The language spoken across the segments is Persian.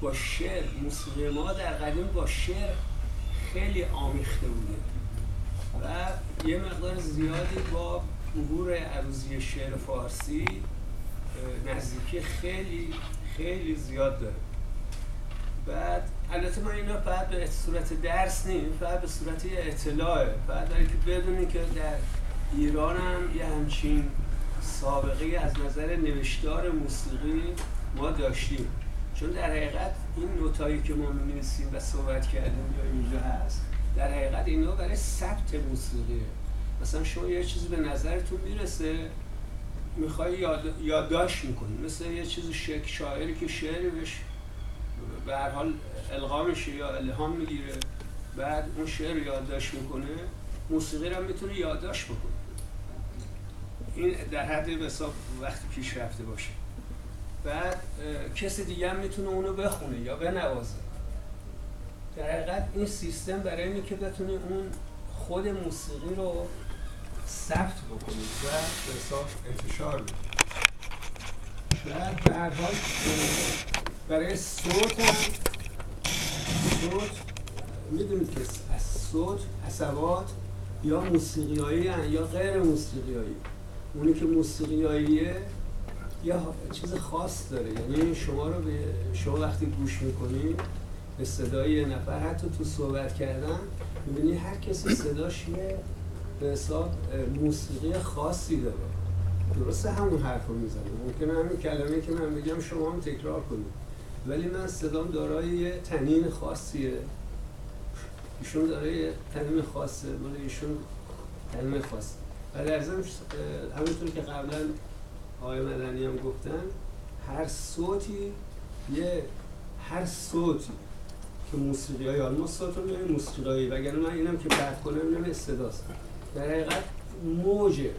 با شعر، موسیقی ما در قدیم با شعر خیلی آمیخته بوده و یه مقدار زیادی با ظهور عروضی شعر فارسی نزدیکی خیلی خیلی زیاد داره. بعد البته ما اینا فقط به صورت درس نیم، فقط به صورت یه اطلاعه، فقط داری که بدونی که در ایران هم یه همچین سابقه از نظر نوشتار موسیقی ما داشتیم، چون در حقیقت این نوتایی که ما می‌نویسیم و صحبت کردیم یا اینجا هست، در حقیقت اینا برای ثبت موسیقیه. مثلا شما یه چیزی به نظرتون میرسه، میخوای یادداشت میکنی، مثل یه چیز شاعری که شعری بهش به هر حال القا میشه یا الهام میگیره، بعد اون شعر یادداشت میکنه، موسیقی رو هم میتونه یادداشت بکنه. این در حد حساب وقتی پیش رفته باشه. بعد کسی دیگه هم میتونه اونو بخونه یا بنوازه. در حقیقت این سیستم برای اینه که بتونی اون خود موسیقی رو ثبت بکنید و به حساب انتشار بدید. بعد به هر حال برای صوت هم صوت میدونید که از صوت اصوات یا موسیقیایی هن یا غیر موسیقیایی. اونی که موسیقیاییه یه چیز خاص داره، یعنی شما وقتی گوش میکنید به صدای یه نفر، حتی تو صحبت کردن میبینی هر کسی صداش یه به حساب موسیقی خاصی داره. درسته همون حرف رو میزنه، ممکنه همین کلمه که من بگم شما هم تکرار کنید، ولی من صدام دارای یه طنین خاصیه، ایشون دارای یه طنین خاصه، مال ایشون طنین خاصه. و در ضمن همونطور که قبلا آقای مدنی هم گفتن، هر صوتی که موسیقیایی، حالا ما صوت رو می‌بینیم موسیقیایی، وگرنه من اینم که بحث کنم اینم صداست، در حقیقت موجه.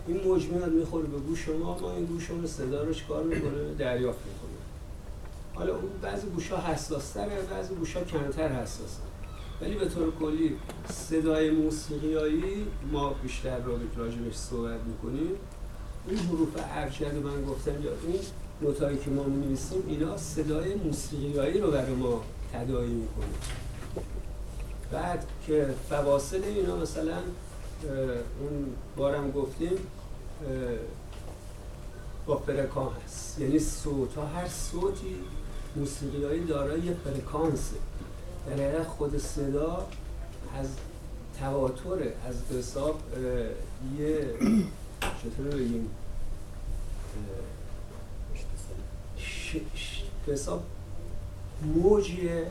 این موج میاد میخوره به گوش ما این گوشمون صدا رو چیکار میکنه؟ دریافت میکنه. حالا بعضی گوش‌ها حساس‌تره، بعضی گوش‌ها کمتر حساسه، ولی به طور کلی صدای موسیقیایی ما بیشتر راجبش صحبت میکنیم. این حروف ابجد من گفتم یا این نوتایی که ما می‌نویسیم، اینا صدای موسیقیایی رو برای ما تداعی میکنه. بعد که فواصل اینا مثلا اون بارم گفتیم با فرکانس هست، یعنی صوت ها، هر صوتی موسیقیایی دارای یه فرکانسه. در حقیقت خود صدا از تواتره، از حساب یه چطور بگیم به حساب موجیه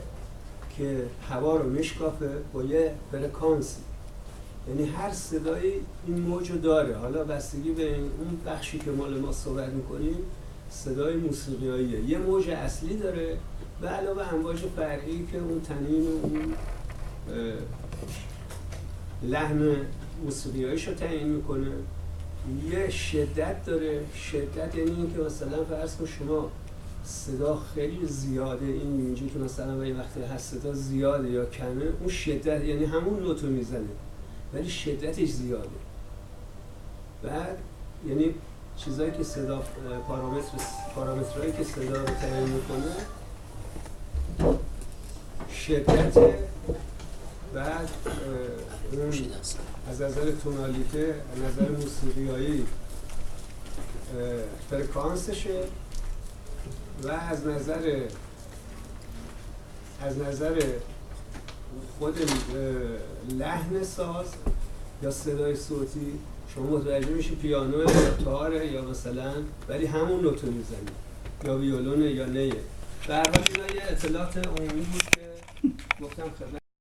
که هوا رو میشکافه با یه فرکانسی، یعنی هر صدایی این موج رو داره. حالا بستگی به اون بخشی که مال ما صحبت میکنیم صدای موسیقیاییه، یه موج اصلی داره و علاوه امواج فرعی که اون طنین و اون لحن موسیقیاییش رو تعیین میکنه. یه شدت داره، شدت یعنی این که مثلا فرض کن شما صدا خیلی زیاده، این اینجا که مثلا یه وقتی هست صدا زیاده یا کمه، اون شدت یعنی همون نوتو میزنه ولی شدتش زیاده. بعد یعنی چیزایی که صدا پارامترهایی که صدا رو تعیین میکنه شدت، بعد اون از نظر تونالیته، از نظر موسیقیایی فرکانسشه و از نظر خود لحن ساز یا صدای صوتی شما متوجه میشی پیانو یا تاره یا مثلا، ولی همون نوتو میزنی یا ویولونه یا نیه. در حال اینا یه اطلاعات عمومی بود که گفتم خدمت